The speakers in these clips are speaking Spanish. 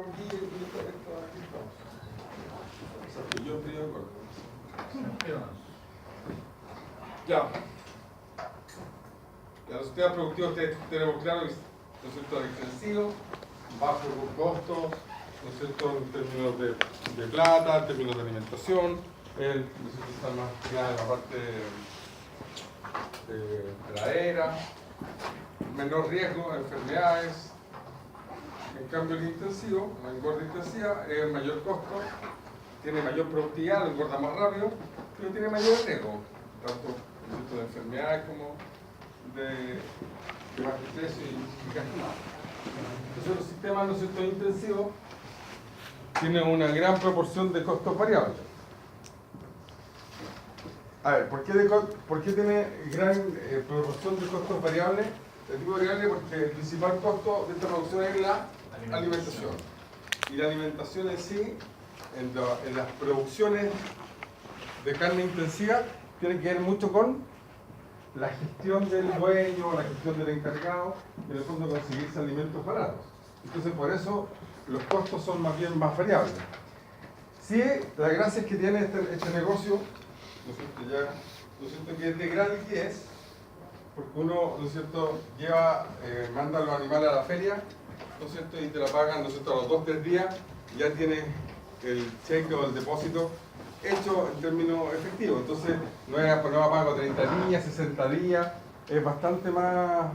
aquí y esto aquí estamos. O sea, que yo pido corto. Ya. Los sistemas productivos tenemos claro que, ¿no es cierto?, extensivo, bajo costo, ¿no es cierto?, en términos de plata, en términos de alimentación, ¿no es cierto?, está más claro en la parte pradera, menor riesgo de enfermedades. En cambio, el intensivo, la engorda intensiva, es mayor costo, tiene mayor productividad, lo engorda más rápido, pero tiene mayor riesgo, tanto, ¿no es cierto?, de enfermedades como de bajo estrés y gasto. Entonces, los sistemas, ¿no es cierto?, intensivos tienen una gran proporción de costos variables. A ver, ¿por qué tiene gran proporción de costos variables? El tipo variable porque el principal costo de esta producción es la alimentación. Y la alimentación en sí, en las producciones de carne intensiva, tiene que ver mucho con la gestión del dueño, la gestión del encargado, y en el fondo conseguirse alimentos baratos. Entonces, por eso los costos son más bien más variables. Sí, la gracia es que tiene este negocio, ¿no es cierto?, ya, ¿no es cierto?, que es de gran liquidez, porque uno, ¿no es cierto?, manda a los animales a la feria, ¿no es cierto?, y te la pagan, ¿no es cierto?, a los 2-3 días, ya tiene el cheque o el depósito hecho en términos efectivos. Entonces, no es a pago 30 días, 60 días, es bastante más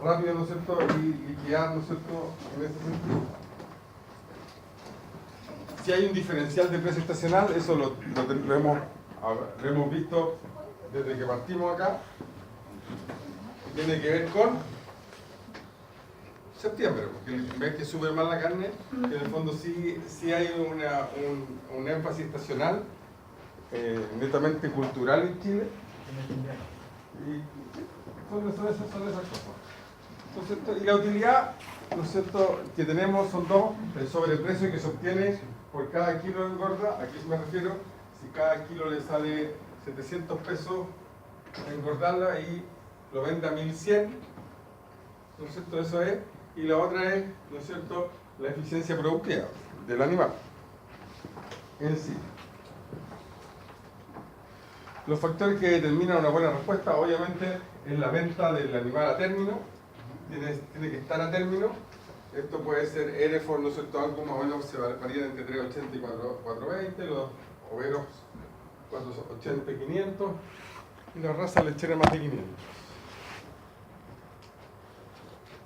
rápido, ¿no es cierto?, y liquidar, ¿no es cierto?, en ese sentido. Si hay un diferencial de precio estacional, eso lo hemos visto desde que partimos acá, tiene que ver con septiembre, porque el mes que sube más la carne, en el fondo sí hay un énfasis estacional, netamente cultural en Chile, y son esas cosas. Entonces, y la utilidad, ¿no es cierto?, que tenemos son dos: el sobreprecio que se obtiene por cada kilo de engorda. ¿A qué me refiero? Si cada kilo le sale 700 pesos engordarla y lo vende a 1100, ¿no es cierto?, eso es. Y la otra es, ¿no es cierto?, la eficiencia productiva del animal en sí. Los factores que determinan una buena respuesta, obviamente, es la venta del animal a término. Tiene que estar a término. Esto puede ser Hereford, ¿no es cierto?, algo más o menos se varía entre 380 y 420, los overos 480 y 500, y la raza lechera más de 500.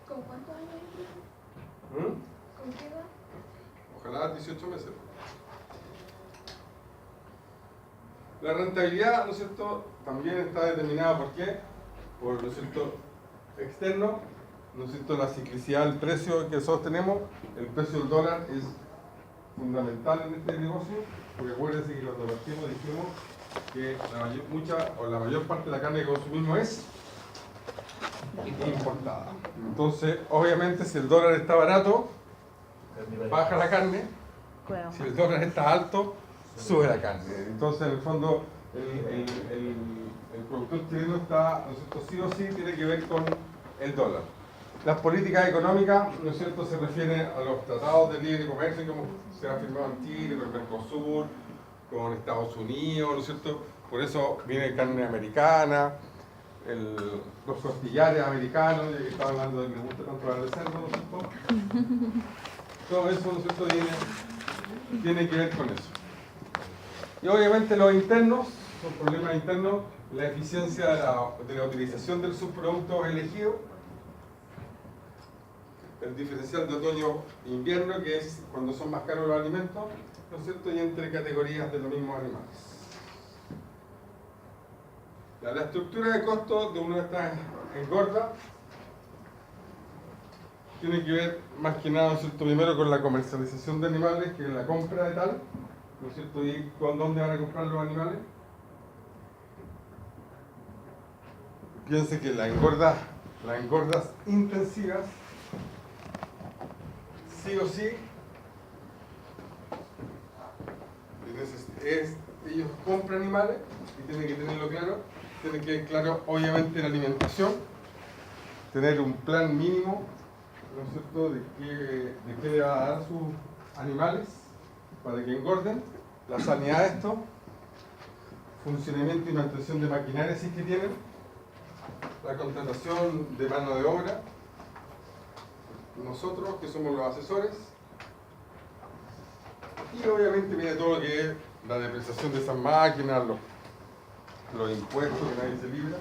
¿Con cuántos años? ¿Con qué edad? Ojalá 18 meses. La rentabilidad, ¿no es cierto?, también está determinada ¿por qué? Por, ¿no es cierto?, externo, ¿no es cierto?, la ciclicidad del precio que nosotros tenemos. El precio del dólar es fundamental en este negocio, porque acuérdense que cuando partimos dijimos que la mayor parte de la carne que consumimos es importada. Entonces, obviamente, si el dólar está barato, baja la carne. Si el dólar está alto, sube la carne. Entonces, en el fondo, el productor chileno está, ¿no es cierto?, sí o sí tiene que ver con el dólar. Las políticas económicas, ¿no es cierto?, se refieren a los tratados de libre comercio como se ha firmado en Chile, con el Mercosur, con Estados Unidos, ¿no es cierto? Por eso viene carne americana, los costillares americanos, ya que estaba hablando de que me gusta tanto hablar de cerdo, ¿no es cierto? Todo eso, ¿no es cierto?, tiene que ver con eso. Y obviamente los internos, son problemas internos, la eficiencia de la utilización del subproducto elegido, el diferencial de otoño-invierno, que es cuando son más caros los alimentos, ¿no es cierto?, y entre categorías de los mismos animales. La estructura de costos de una de estas engordas tiene que ver más que nada, ¿no es cierto?, primero con la comercialización de animales, que es la compra de tal, ¿no es cierto?, y con dónde van a comprar los animales. Piense que las engordas intensivas, sí o sí, ellos compran animales y tienen que tenerlo claro. Tienen que tener claro, obviamente, la alimentación, tener un plan mínimo ¿no es cierto?, de qué le va a dar a sus animales para que engorden, la sanidad de esto, funcionamiento y mantención de maquinaria si es que tienen, la contratación de mano de obra, nosotros que somos los asesores, y obviamente viene todo lo que es la depreciación de esas máquinas, los impuestos que nadie se libra,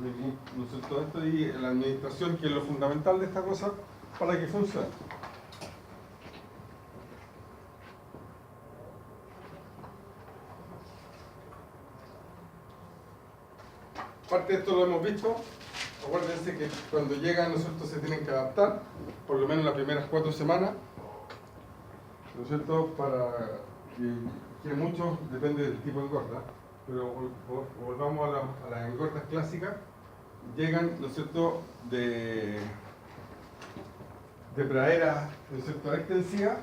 ¿no es cierto? Esto y la administración, que es lo fundamental de esta cosa para que funcione. Parte de esto lo hemos visto. Acuérdense que cuando llegan, ¿no es cierto?, se tienen que adaptar, por lo menos las primeras 4 semanas, ¿no es cierto?, para que mucho depende del tipo de engorda, pero volvamos a las engordas clásicas. Llegan, ¿no es cierto?, de praderas, ¿no es cierto?, extensivas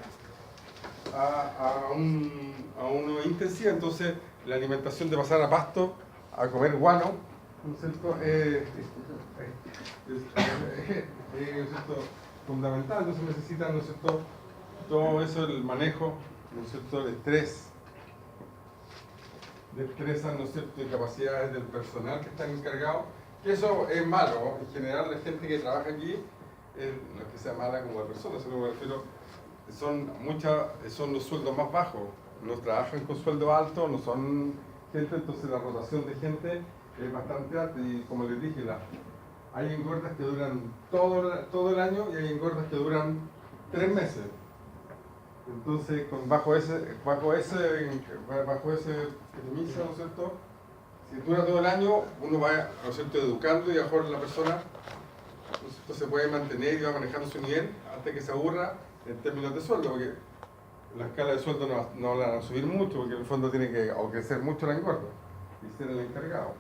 a una intensiva. Entonces la alimentación de pasar a pasto a comer guano, ¿no es cierto?, es fundamental. Entonces necesitan, ¿no es cierto?, todo eso, el manejo, ¿no es cierto?, el estrés, destrezas, ¿no es cierto?, y capacidades del personal que están encargados, que eso es malo. En general la gente que trabaja aquí, no es que sea mala como persona, sino me refiero, son los sueldos más bajos, no trabajan con sueldos altos, no son gente, entonces la rotación de gente es bastante alta. Y como les dije, hay engordas que duran todo el año y hay engordas que duran 3 meses. Entonces, bajo ese premisa, ¿no es cierto?, si dura todo el año, uno va, ¿no es cierto?, educando, y a lo mejor la persona, ¿no es cierto?, se puede mantener y va manejando su nivel hasta que se aburra en términos de sueldo, porque la escala de sueldo no la van a subir mucho, porque en el fondo tiene que o crecer mucho la engorda y ser el encargado.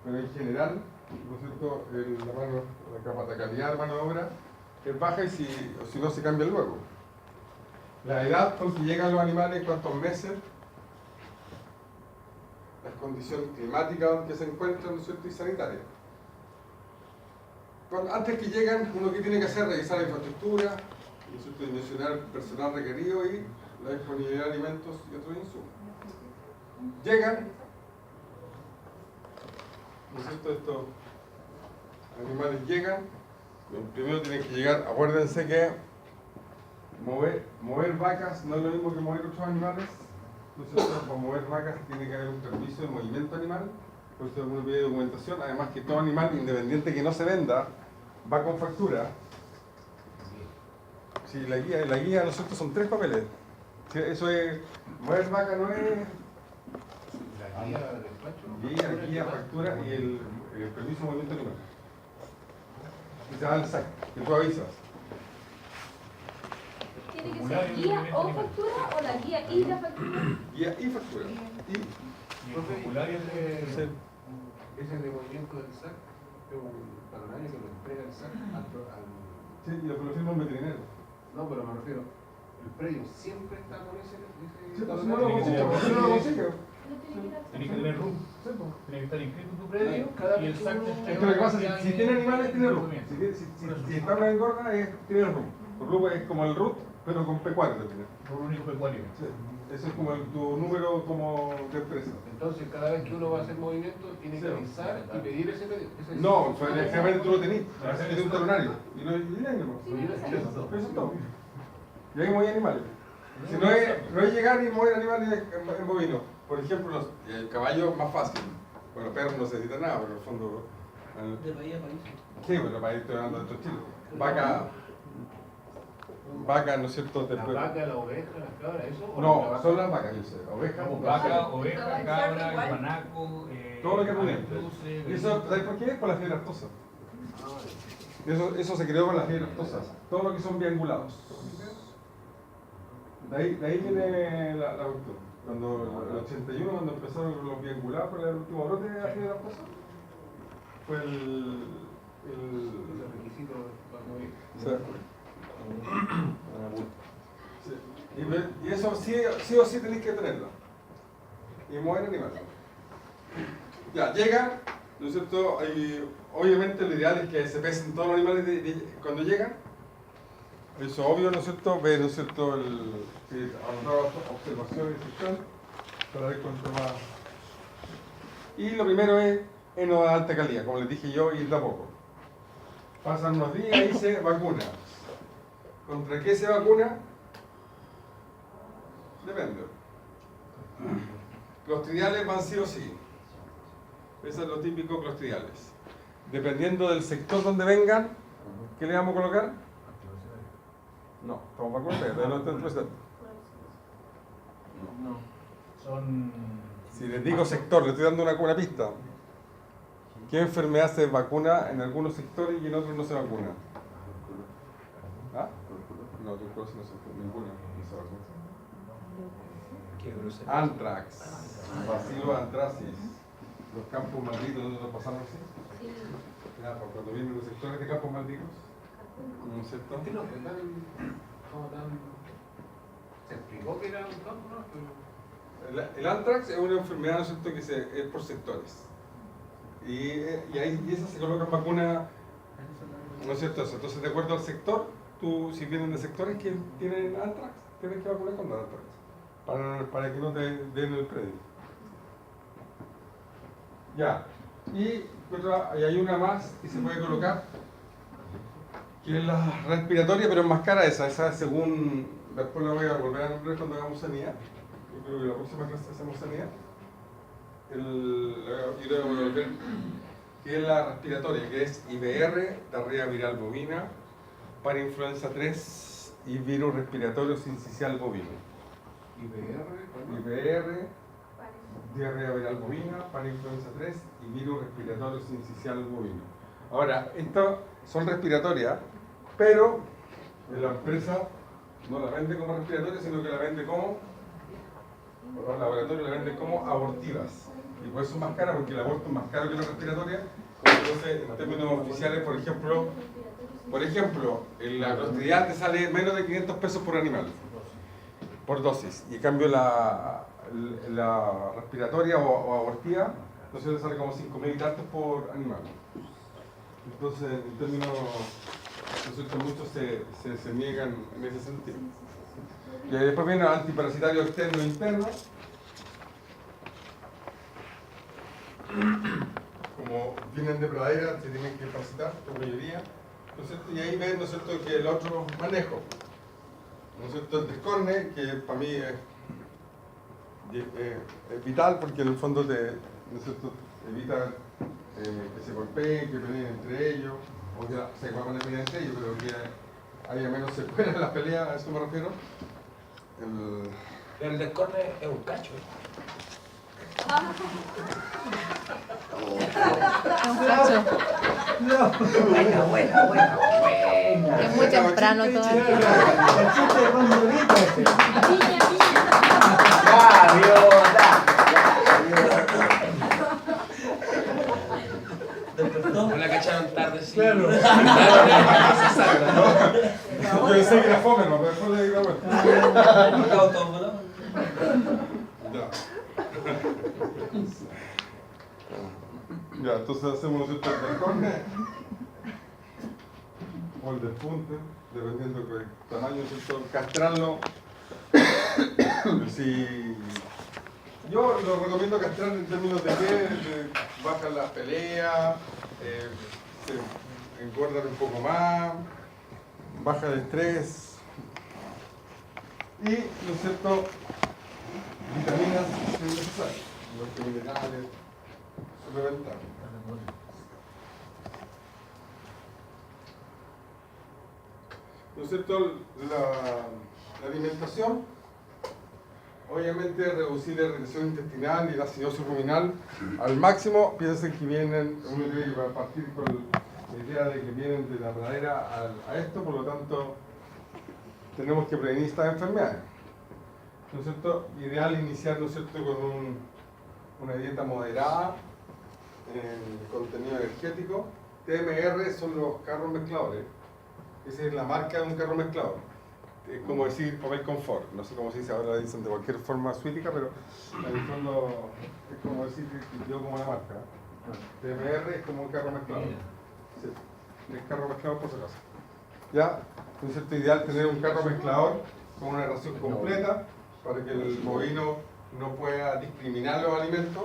Pero en general, ¿no es cierto?, la calidad de mano de obra es baja, y si no, se cambia luego. La edad con que llegan los animales, cuántos meses, las condiciones climáticas en que se encuentran, ¿no es cierto?, y sanitarias. Antes que llegan, uno que tiene que hacer es revisar la infraestructura, ¿no es cierto?, dimensionar el personal requerido y la disponibilidad de alimentos y otros insumos. Llegan, ¿no es cierto?, estos animales llegan, primero tienen que llegar. Acuérdense que mover vacas no es lo mismo que mover otros animales. Entonces, para mover vacas tiene que haber un permiso de movimiento animal, por eso uno pide documentación. Además que todo animal, independiente que no se venda, va con factura. Si la guía, nosotros son 3 papeles. Si eso es, mover vaca no es la guía, factura y el permiso de movimiento animal. Y se da el SAC, que tú avisas. ¿Tiene que ser guía o factura, o la guía y la factura? Guía y factura. Y el formulario es el de movimiento del SAC, es un talonario que lo entrega el SAC al... Sí, y lo firma un veterinario. No, pero me refiero, el predio siempre está con ese Sí, pues no lo consigue. Tienes que tener RUM. Tiene que estar inscrito en tu predio y el SAC te Es entrega. que lo que pasa es que si tiene animales, tiene RUT. Si está una engorda, tiene RUT. RUT es como el RUT, pero con P4 tiene. Por un único pecuario. Sí. Eso es como tu número como de empresa. Entonces, cada vez que uno va a hacer movimiento, tiene que avisar y pedir ese pedido. No, generalmente tú lo tenés. Tienes un talonario. Y no hay animales. Eso es todo. Y ahí moví animales. Si no es llegar y mover animales en bovino. Por ejemplo, el caballo es más fácil. Bueno, perros no necesitan nada, pero en el fondo. De país a país. Sí, pero para ir estoy hablando de estos chiles. Vaca, ¿no es cierto? La vaca, la oveja, la cabra, ¿eso? No, son las vacas, yo sé. Ovejas, Vaca, oveja, cabra, guanaco, todo lo que pudieran. avestruz, ¿Y eso, sabes por qué? Por la fiebre aftosa. Eso se creó con la fiebre aftosa. Todo lo que son biangulados. De ahí viene la cuestión. Cuando en el 81, cuando empezaron los biangulados por el último brote de la fiebre aftosa, fue el requisito para morir. Sí. Y eso sí o sí tenéis que tenerlo. Y mover animales. Ya, llegan, ¿no es cierto? obviamente lo ideal es que se pesen todos los animales cuando llegan. Eso obvio, ¿no es cierto? Ver, ¿no es cierto? Anotar observaciones para ver cuánto más. Y lo primero es heno de alta calidad, como les dije yo, y de a poco. Pasan unos días y se vacuna. ¿Contra qué se vacuna? Depende. Clostridiales van sí o sí. Eso es lo típico, clostridiales. Dependiendo del sector donde vengan, ¿qué le vamos a colocar? No, estamos vacunados, no están presentes. No. Son. Si les digo sector, le estoy dando una pista. ¿Qué enfermedad se vacuna en algunos sectores y en otros no se vacuna? ¿Ah? No, tuberculosis no se vacuna, ninguna no se vacuna. Antrax, bacilo antracis, los campos malditos, ¿no pasaron así? Sí. Ya, pues cuando vienen los sectores de campos malditos, ¿no es cierto? ¿Por qué no fue como tan... Se explicó que era un campo, ¿no? El antrax es una enfermedad, ¿no es cierto?, que es por sectores. Y esas se colocan vacunas, ¿no es cierto? Entonces, de acuerdo al sector, tú, si vienen de sectores que tienen antrax, tienes que vacunar con antrax, para que no te den el predio. Ya, y hay una más que se puede colocar, que es la respiratoria, pero es más cara esa según, después la voy a volver a nombrar cuando hagamos sanidad. Yo creo que la próxima clase hacemos sanidad. Yo le voy a volver, que es la respiratoria, que es IBR, diarrea viral bovina, parainfluenza 3 y virus respiratorio sincicial bovino. IBR, diarrea viral bovina, parainfluenza 3 y virus respiratorio sincicial bovino. Ahora, estas son respiratorias, pero la empresa no la vende como respiratoria, sino que la vende como, el laboratorio la vende como abortivas. Y por eso es más cara, porque el aborto es más caro que la respiratoria. Entonces, en términos oficiales, por ejemplo, la clostridial te sale menos de 500 pesos por animal, por dosis. Y en cambio la respiratoria o abortiva, entonces te sale como 5.000 y tantos por animal. Entonces, en términos, muchos se niegan en ese sentido. Y después viene el antiparasitario externo e interno. Como vienen de pradera, se tienen que parasitar, la mayoría, ¿no es cierto? Y ahí ven, ¿no es cierto?, que el otro manejo, ¿no es cierto?, el descorne, que para mí es vital, porque en el fondo ¿no es cierto?, evita que se golpeen, que peleen entre ellos, o que se van a pelear entre ellos, pero que haya menos secuelas en las peleas, a eso me refiero. El descorne es un cacho. Buena. Es muy temprano todavía. No la cacharon tarde, sí. Claro. Yo pensé que era fome, ¿no? Pero después le digo, bueno. Ya. Ya, entonces hacemos el descorne o el despunte, dependiendo del tamaño, ¿cierto? Castrarlo. Si yo lo recomiendo castrar en términos de que bajan las peleas, se engordan un poco más, baja el estrés y, ¿no es cierto?, vitaminas son necesarias, igual que minerales, suplementarios. ¿No es cierto? La alimentación, obviamente reducir la irritación intestinal y la acidosis ruminal al máximo. Piensen que uno tiene que partir con la idea de que vienen de la pradera a esto, por lo tanto tenemos que prevenir estas enfermedades. ¿No es cierto? Ideal iniciar, ¿no es cierto?, con una dieta moderada en contenido energético. TMR son los carros mezcladores. Esa es la marca de un carro mezclador. Es como decir papel confort. No sé cómo se dice ahora, dicen de cualquier forma suítica, pero en el fondo es como decir que yo como la marca. TMR es como un carro mezclado. Sí, es carro mezclador por si acaso. Ya, ¿no es cierto? Ideal tener un carro mezclador con una ración completa para que el bovino no pueda discriminar los alimentos.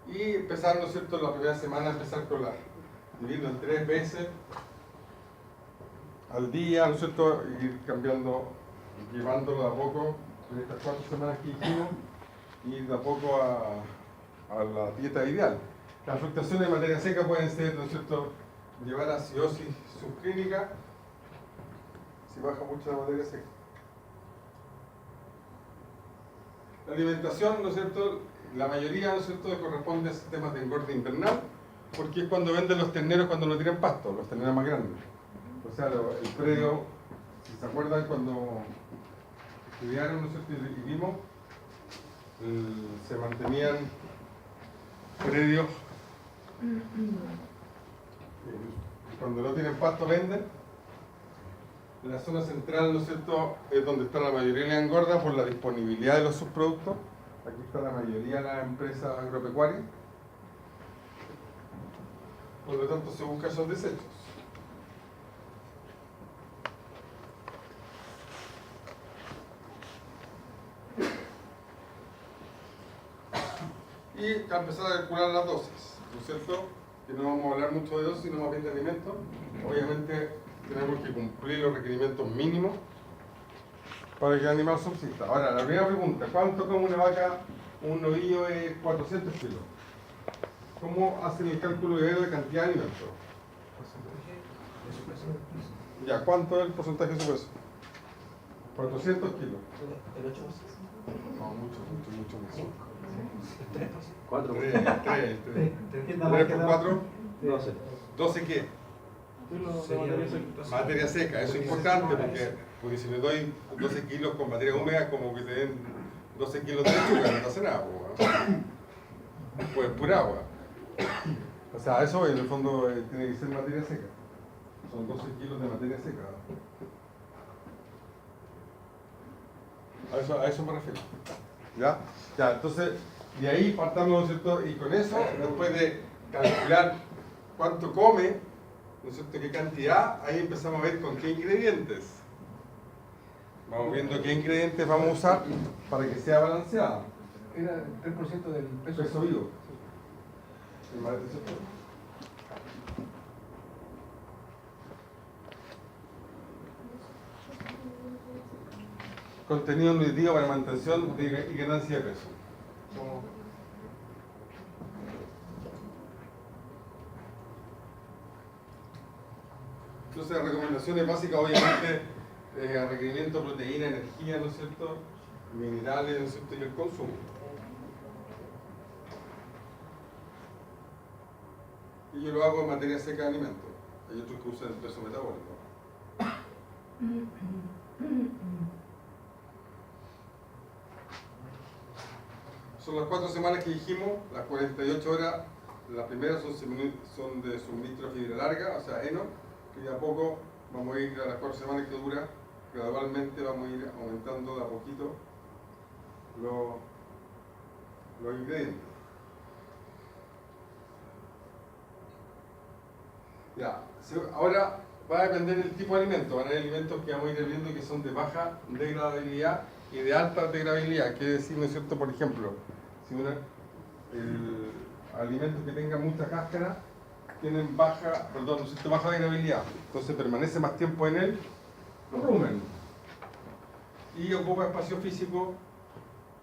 Y empezar, ¿no es cierto?, la primera semana empezar con la dividirlo en 3 veces al día, ¿no es cierto?, ir cambiando, llevándolo de a poco en estas 4 semanas que dijimos, y de a poco a la dieta ideal. Las fluctuaciones de materia seca pueden ser, ¿no es cierto?, llevar a acidosis subclínica si baja mucho la materia seca. La alimentación, ¿no es cierto?, la mayoría, ¿no es cierto?, corresponde a sistemas de engorde invernal, porque es cuando venden los terneros cuando no tienen pasto, los terneros más grandes. O sea, el predio, si se acuerdan cuando estudiaron, ¿no es cierto?, y vimos, se mantenían predios, cuando no tienen pasto venden. En la zona central, ¿no es cierto?, es donde está la mayoría de la engorda por la disponibilidad de los subproductos. Aquí está la mayoría de las empresas agropecuarias. Por lo tanto, se buscan esos desechos. Y a empezar a calcular las dosis, ¿no es cierto? Que no vamos a hablar mucho de dosis, sino más bien de alimentos. Obviamente tenemos que cumplir los requerimientos mínimos para que el animal subsista. Ahora, la primera pregunta, ¿cuánto come una vaca un novillo de 400 kilos? ¿Cómo hacen el cálculo de cantidad de alimentos? Ya, ¿cuánto es el porcentaje de su peso? 400 kilos. ¿El 8%? No, mucho más. 4. 3 por 4, 12. 12 qué? Materia seca, eso es importante porque si le doy 12 kilos con materia húmeda, como que te den 12 kilos de lechuga, no te hace nada, pues pura agua. O sea, eso en el fondo tiene que ser materia seca. Son 12 kilos de materia seca. A eso me refiero. ¿Ya? Ya, entonces, de ahí partamos, ¿no es cierto? Y con eso, después de calcular cuánto come, ¿no es cierto?, qué cantidad, ahí empezamos a ver con qué ingredientes. Vamos viendo qué ingredientes vamos a usar para que sea balanceada. Era el 3% del Peso vivo. El más de peso. Contenido nutritivo para mantención y ganancia de peso. Entonces, recomendaciones básicas, obviamente, requerimiento de proteína, energía, ¿no es cierto?, minerales, ¿no es cierto?, y el consumo. Y yo lo hago en materia seca de alimentos. Hay otros que usan el peso metabólico. Son las 4 semanas que dijimos, las 48 horas, las primeras son de suministro de fibra larga, o sea, heno, y de a poco vamos a ir a las 4 semanas que dura, gradualmente vamos a ir aumentando de a poquito los ingredientes. Ya, ahora va a depender del tipo de alimento. Van a haber alimentos que vamos a ir viendo que son de baja degradabilidad y de alta degradabilidad. Quiere decir, ¿no es cierto?, por ejemplo, si alimentos que tengan mucha cáscara tienen baja degradabilidad, entonces permanece más tiempo en el rumen y ocupa espacio físico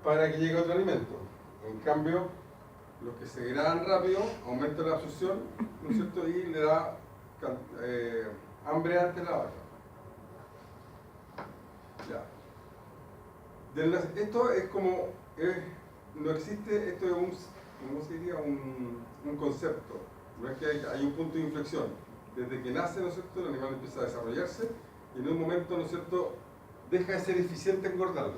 para que llegue otro alimento. En cambio, los que se degradan rápido aumentan la absorción, ¿no es cierto?, y le da hambre antes a la vaca. Ya. Esto es como, no existe, esto es ¿cómo se diría? Un concepto. No es que hay un punto de inflexión. Desde que nace, ¿no es cierto?, el animal empieza a desarrollarse y en un momento, ¿no es cierto?, deja de ser eficiente en engordarlo.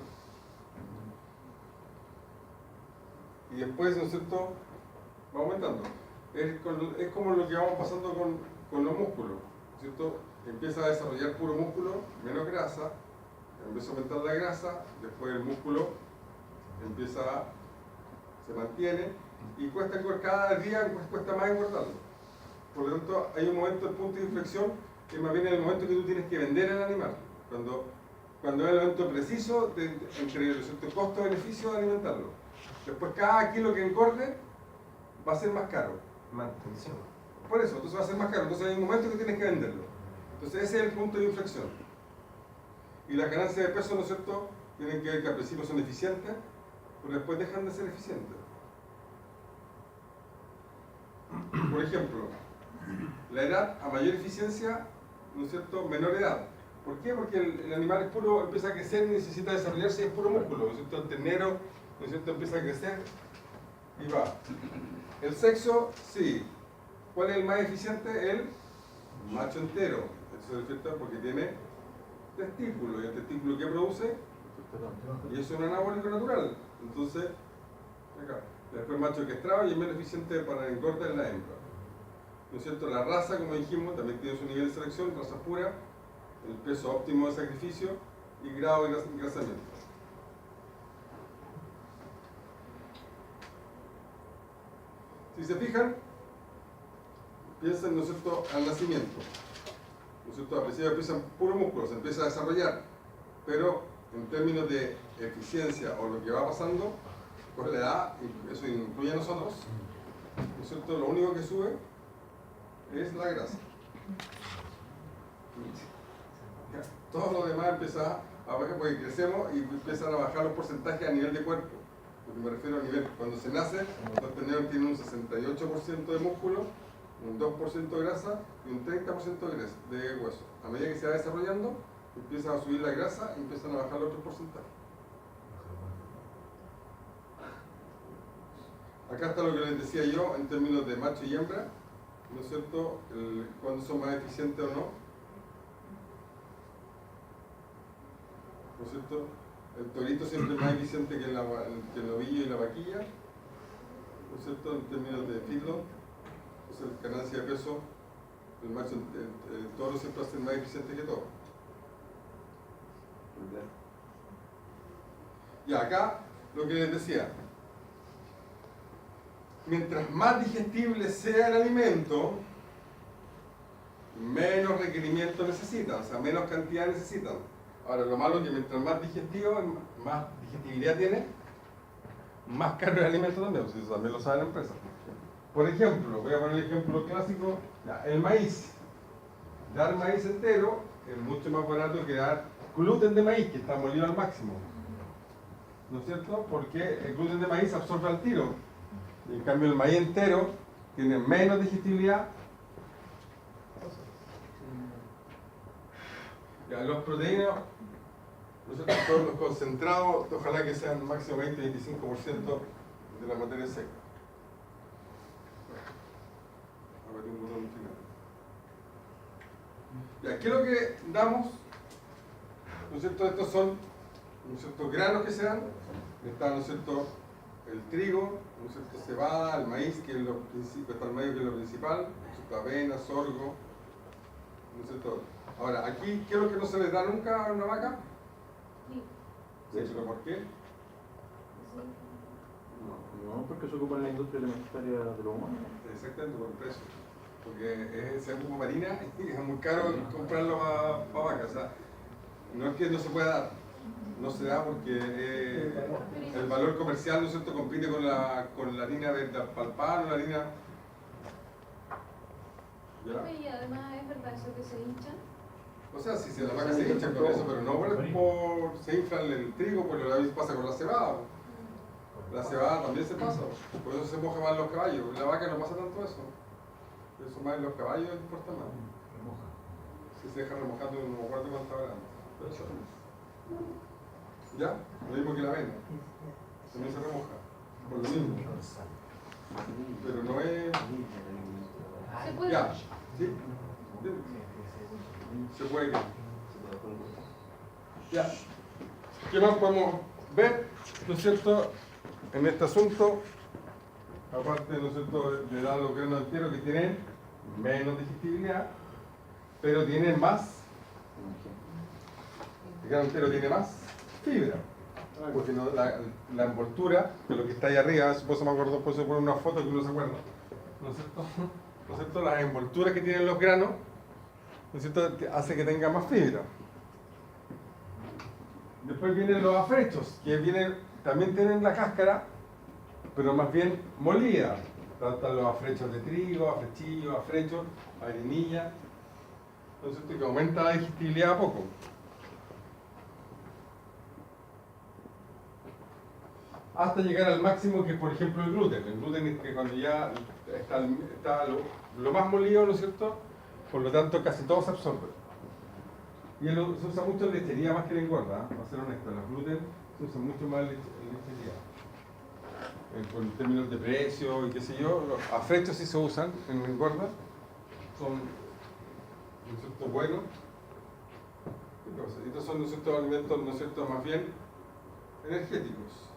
Y después, ¿no es cierto?, va aumentando. Es como lo que vamos pasando con los músculos, ¿no es cierto? Empieza a desarrollar puro músculo, menos grasa, empieza a aumentar la grasa, después el músculo se mantiene y cada día cuesta más engordarlo. Por lo tanto, hay un momento, el punto de inflexión, que más bien es el momento que tú tienes que vender el animal. Cuando es el momento preciso entre el costo-beneficio de alimentarlo. Después, cada kilo que engorde va a ser más caro. Mantención. Por eso, entonces va a ser más caro. Entonces hay un momento que tienes que venderlo. Entonces ese es el punto de inflexión. Y las ganancias de peso, ¿no es cierto?, tienen que ver que al principio son eficientes, pero después dejan de ser eficientes. Por ejemplo, la edad a mayor eficiencia, ¿no es cierto?, menor edad. ¿Por qué? Porque el animal es puro, empieza a crecer y necesita desarrollarse y es puro músculo, ¿no es cierto? El ternero, ¿no es cierto?, empieza a crecer y va. El sexo, sí. ¿Cuál es el más eficiente? El macho entero. Eso es cierto porque tiene testículo, y el testículo que produce, y eso es un anabólico natural. Entonces, acá. Después macho castrado y es menos eficiente para engordar en la hembra. ¿No es cierto? La raza, como dijimos, también tiene su nivel de selección, raza pura, el peso óptimo de sacrificio y grado de engrasamiento. Si se fijan, piensen, ¿no es cierto?, al nacimiento. ¿No es cierto? Al principio empiezan puro músculo, se empieza a desarrollar, pero en términos de eficiencia o lo que va pasando con la edad, eso incluye a nosotros, ¿no es cierto?, lo único que sube es la grasa. Todo lo demás empieza a bajar porque crecemos y empiezan a bajar los porcentajes a nivel de cuerpo. Lo que me refiero a nivel, cuando se nace, los terneros tienen un 68% de músculo, un 2% de grasa y un 30% de hueso. A medida que se va desarrollando, empiezan a subir la grasa y empiezan a bajar los otros porcentajes. Acá está lo que les decía yo en términos de macho y hembra, ¿no es cierto?, cuándo son más eficientes o no. ¿No es cierto? El torito siempre es más eficiente que el novillo y la vaquilla, ¿no es cierto?, en términos de feedlot. Entonces, ganancia de peso, el toro siempre va a ser más eficiente que todo. Y acá, lo que les decía, mientras más digestible sea el alimento, menos requerimiento necesitan, o sea, menos cantidad necesitan. Ahora, lo malo es que mientras más digestivo, más digestibilidad tiene, más caro el alimento también, eso también lo sabe la empresa. Por ejemplo, voy a poner el ejemplo clásico, el maíz. Dar maíz entero es mucho más barato que dar gluten de maíz, que está molido al máximo. ¿No es cierto? Porque el gluten de maíz absorbe al tiro. Y en cambio el maíz entero tiene menos digestibilidad. Ya, los proteínas, todos los concentrados, ojalá que sean máximo 20-25% de la materia seca. Ya, ¿qué es lo que damos? ¿No es cierto? Estos son, ¿no es cierto?, granos que se dan. Está, ¿no es cierto?, el trigo, ¿no es cierto?, cebada, el maíz, que es lo principal, está el medio, que es lo principal, ¿no es cierto?, avena, sorgo, ¿no es cierto? Ahora, aquí, ¿qué es lo que no se les da nunca a una vaca? Sí. Sí, ¿pero por qué? No, porque se ocupa en la industria alimentaria de los humanos. Exactamente, por el precio. Porque se ocupa marina y es muy caro comprarlo para vacas. O sea, no es que no se pueda dar, no se da porque el valor comercial, ¿no es cierto?, compite con la harina de palpar o la harina. ¿Ya? Y además es verdad eso que se hinchan. O sea, si la vaca se hincha con eso, pero no por se infla el trigo, pues lo mismo pasa con la cebada. La cebada también se pasa, por eso se moja más los caballos. La vaca no pasa tanto eso. Eso más en los caballos importa más. Si se deja remojando, no me acuerdo cuánto habrá. ¿Ya? Lo mismo que la avena. También se remoja. Por lo mismo. Pero no es. ¿Se puede? Ya. ¿Sí? Se puede que. Ya. ¿Qué más podemos ver? ¿No es cierto? En este asunto, aparte, ¿no es cierto?, de dar los granos enteros que tienen menos digestibilidad, pero tienen más. El grano entero tiene más fibra. porque la envoltura, de lo que está ahí arriba, por eso me acuerdo, por eso poner una foto que uno se acuerda, ¿no es cierto? ¿No es cierto? Las envolturas que tienen los granos, ¿no es cierto?, hace que tenga más fibra. Después vienen los afrechos, que también tienen la cáscara, pero más bien molida. Están los afrechos de trigo, afrechillos, afrechos, harinilla, ¿no es cierto?, que aumenta la digestibilidad a poco. Hasta llegar al máximo, que es por ejemplo el gluten. El gluten es que cuando ya está lo más molido, ¿no es cierto?, por lo tanto casi todo se absorbe. Y se usa mucho en lechería más que en engorda, para ser honesto. Los gluten se usan mucho más en lechería. En términos de precio y qué sé yo, los afrechos sí se usan en engorda, son, ¿no es cierto?, buenos. Estos son, ¿no es cierto?, alimentos, ¿no es cierto?, más bien energéticos.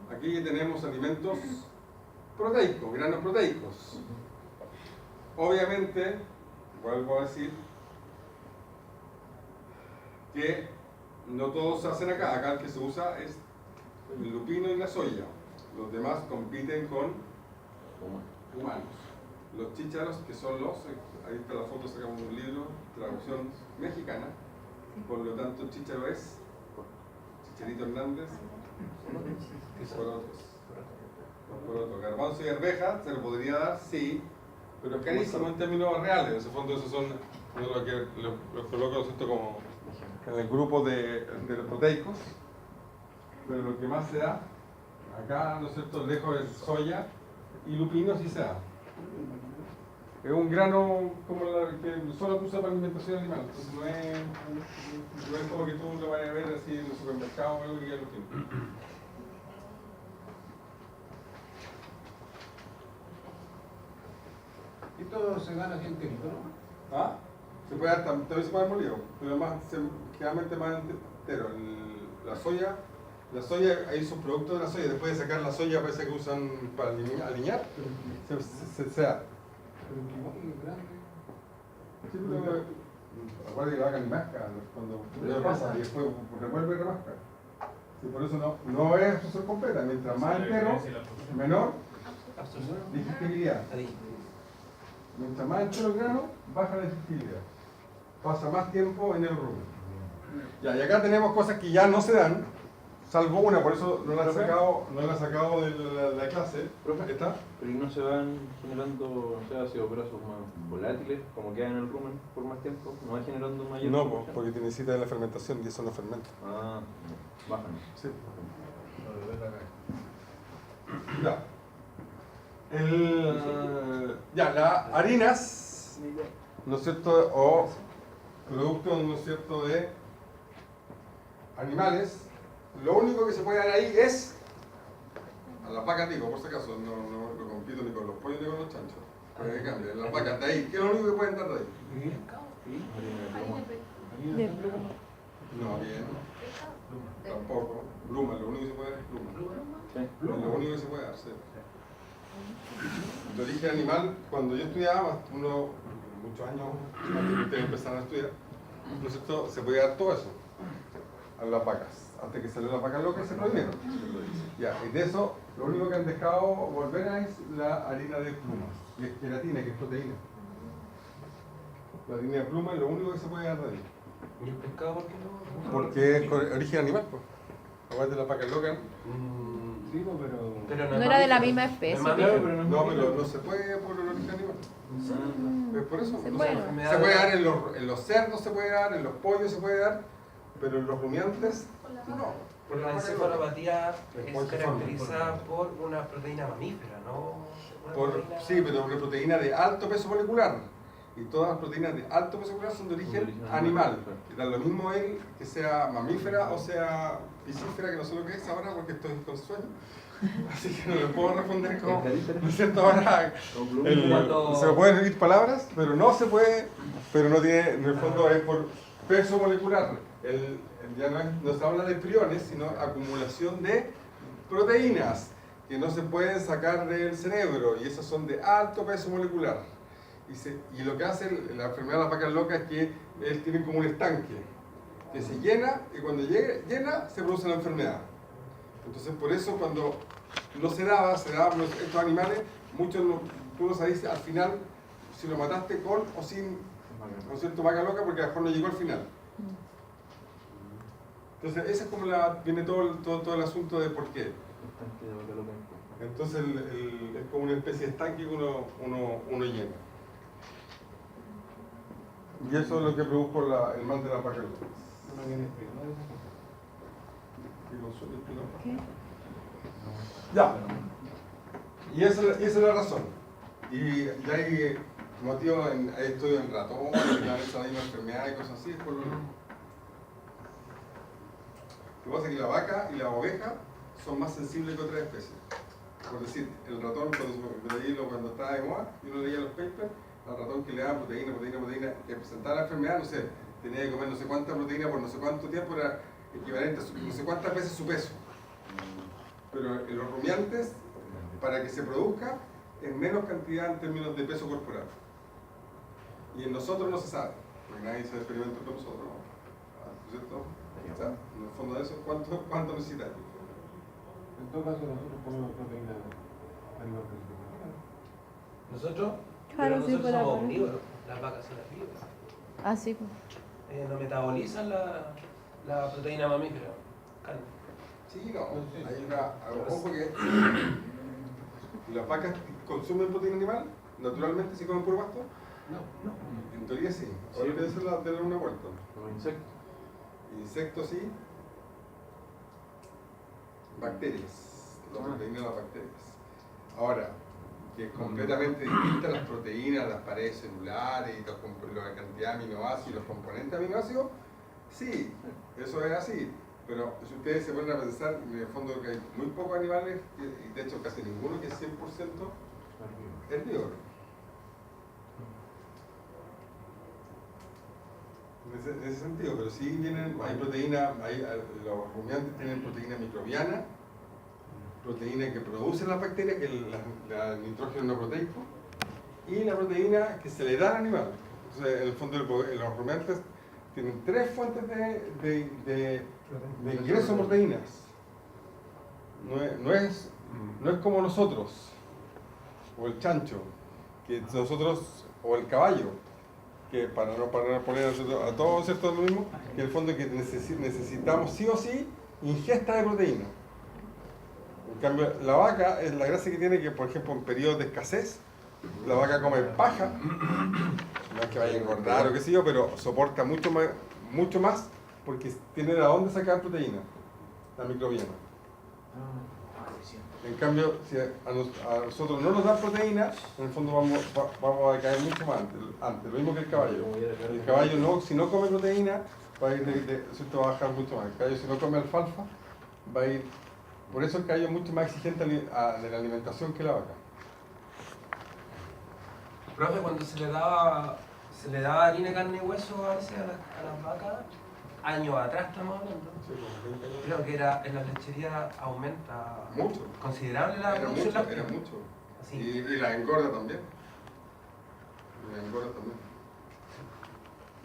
Aquí tenemos alimentos proteicos, granos proteicos. Obviamente, vuelvo a decir, que no todos se hacen acá. Acá el que se usa es el lupino y la soya. Los demás compiten con humanos. Los chícharos, que son ahí está la foto, sacamos un libro, traducción mexicana. Por lo tanto, chícharo es Chicharito Hernández. Porotos. Garbanzo y arveja, se lo podría dar, sí, pero es carísimo en términos reales. En ese fondo, esos son lo que los coloco, ¿no es cierto?, como en el grupo de los proteicos. Pero lo que más se da acá, ¿no es cierto?, lejos es soya y lupino sí se da. Es un grano como que solo se usa para alimentación animal, entonces no es como que tú lo vayas a ver así en el supermercado o algo que ya lo tiene. Y todo se gana aquí en Querido, ¿no? ¿Ah? Se puede dar, también se puede dar molido, pero generalmente más entero. La soya, hay subproductos de la soya, después de sacar la soya parece que usan para aliñar, se da. Pero un limón grande. Sí, pero acuérdate que la vaca ni masca cuando lo pasa y después revuelve y remasca. Sí, por eso no es absorción completa, mientras más entero, menor digestibilidad. Mientras más entero el grano, baja la digestibilidad. Pasa más tiempo en el rumen. Ya, y acá tenemos cosas que ya no se dan, salvo una, por eso no la he sacado de la clase. Profe, ¿Está? pero ¿y no se van generando, o sea, ácidos grasos más volátiles, como quedan en el rumen por más tiempo? ¿No va generando mayor? No, porque necesita de la fermentación y eso no fermenta. Ah, bajan. Sí. Ya. Las harinas, ¿no es cierto?, o productos, ¿no es cierto?, de animales, lo único que se puede dar ahí es a las vacas, digo, por si acaso, no compito ni con los pollos ni con los chanchos. Pero que cambie, las vacas de ahí, ¿qué es lo único que pueden dar de ahí? No, bien. Tampoco. Pluma, lo único que se puede dar es pluma. Lo único que se puede dar, sí. De origen animal, cuando yo estudiaba, muchos años antes que ustedes empezaron a estudiar, ¿no es cierto?, se podía dar todo eso a las vacas. Antes que salió las vacas locas se prohibieron. Ya, y de eso, lo único que han dejado volver a es la harina de pluma, que es queratina, que es proteína. La harina de pluma es lo único que se puede dar de ahí. ¿Y el pescado por qué no? Porque es origen animal, pues. Aparte de las vacas locas. Sí, pero No era de la misma especie. No, No, pero no se puede por el origen animal. ¿Es por eso? Se No puede. se puede dar en los cerdos, se puede dar, en los pollos se puede dar, pero en los rumiantes no. Por la encefalopatía es Por caracterizada por una proteína mamífera, ¿no? Sí, pero una proteína de alto peso molecular. Y todas las proteínas de alto peso molecular son de origen animal. Y da lo mismo él que sea mamífera o sea piscífera, que no sé lo que es ahora porque estoy con sueño. Así que no le puedo responder como, ¿no es cierto? Ahora se me pueden decir palabras, pero no se puede, pero no tiene, en el fondo es por peso molecular. Ya no se habla de priones, sino acumulación de proteínas que no se pueden sacar del cerebro y esas son de alto peso molecular. Y lo que hace la enfermedad de las vacas locas es que ellos tienen como un estanque que se llena y cuando llena se produce la enfermedad. Entonces por eso cuando no se daban estos animales, muchos tú no sabías al final si lo mataste con o sin, ¿no es cierto?, vaca loca, porque a lo mejor no llegó al final. Entonces ese es como viene todo el asunto de por qué. Entonces es como una especie de estanque que uno llena. Y eso es lo que produjo el mal de la vaca loca. No viene explicado esa cosa. ¿Qué? Ya. Y esa es la razón. Y ya hay motivos, hay estudios en ratones, que han hecho ahí una enfermedad y cosas así. Por lo que pasa es que la vaca y la oveja son más sensibles que otras especies. Por decir, el ratón cuando estaba de moda, y uno leía los papers, al ratón que le daban proteína, que presentaba la enfermedad, no sé, tenía que comer no sé cuánta proteína por no sé cuánto tiempo, era equivalente a no sé cuántas veces su peso. Pero en los rumiantes, para que se produzca, en menos cantidad en términos de peso corporal. Y en nosotros no se sabe, porque nadie se experimenta con nosotros, ¿no? ¿No es cierto? O sea, en el fondo de eso, ¿cuánto necesitas? En todo caso, nosotros comemos proteína animal principal. Nosotros, Claro, pero sí, nosotros por la somos carne. omnívoros, las vacas son herbívoras. Ah, sí, pues. No metabolizan la proteína mamífera, carne. Sí, no. Hay ojo que las vacas consumen proteína animal, naturalmente si comen puro pasto. No. En teoría sí. Ahora debe ser darle una vuelta. Los insectos. Insectos sí. Bacterias. La proteína de las bacterias. Ahora, que es completamente distinta a las proteínas, las paredes celulares y la cantidad de aminoácidos, los componentes aminoácidos, sí, eso es así. Pero si ustedes se ponen a pensar, en el fondo que hay muy pocos animales, y de hecho casi ninguno que es 100% herbívoro. En ese sentido, pero sí hay proteína, los rumiantes tienen proteína microbiana, proteína que producen las bacterias, que es el nitrógeno no proteico, y la proteína que se le da al animal. Entonces, en el fondo, los rumiantes tienen tres fuentes de ingreso de proteínas. No es como nosotros, o el chancho, que nosotros, o el caballo, que para no poner a todos lo mismo, que en el fondo que necesitamos sí o sí ingesta de proteína. En cambio, la vaca, es la gracia que tiene que, por ejemplo, en periodos de escasez, la vaca come paja, no es que vaya a engordar o qué sé yo, pero soporta mucho más porque tiene de dónde sacar proteína, la microbiana. En cambio, si a nosotros no nos dan proteína, en el fondo vamos a caer mucho más antes, lo mismo que el caballo. El caballo si no come proteína, va a ir va a bajar mucho más. El caballo si no come alfalfa, va a ir. Por eso el caballo es mucho más exigente de la alimentación que la vaca. Profe, cuando se le daba harina, carne y hueso a veces a las vacas, años atrás estamos hablando, creo que en la lechería aumenta Mucho. considerable la producción láctea. Era mucho. Así. Y la engorda también.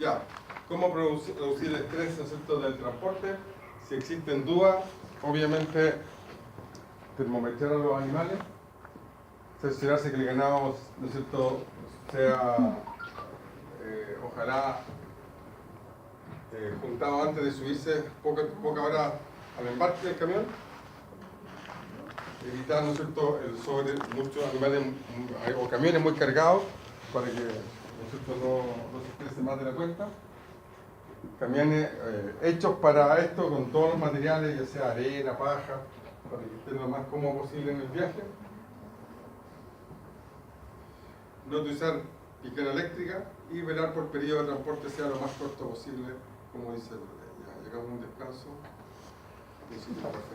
Ya, ¿cómo reducir el estrés, ¿no es cierto?, del transporte? Si existen dudas, obviamente termometrar a los animales, cerciorarse que el ganado, ¿no es cierto?, sea, ojalá, juntado antes de subirse poca hora al embarque del camión. Evitar, ¿no es cierto?, muchos animales o camiones muy cargados para que, ¿no es cierto?, no se estrese más de la cuenta. Camiones hechos para esto, con todos los materiales, ya sea arena, paja, para que estén lo más cómodo posible en el viaje. No utilizar pijera eléctrica y velar por el periodo de transporte sea lo más corto posible, como dice el ya llegamos a un descanso.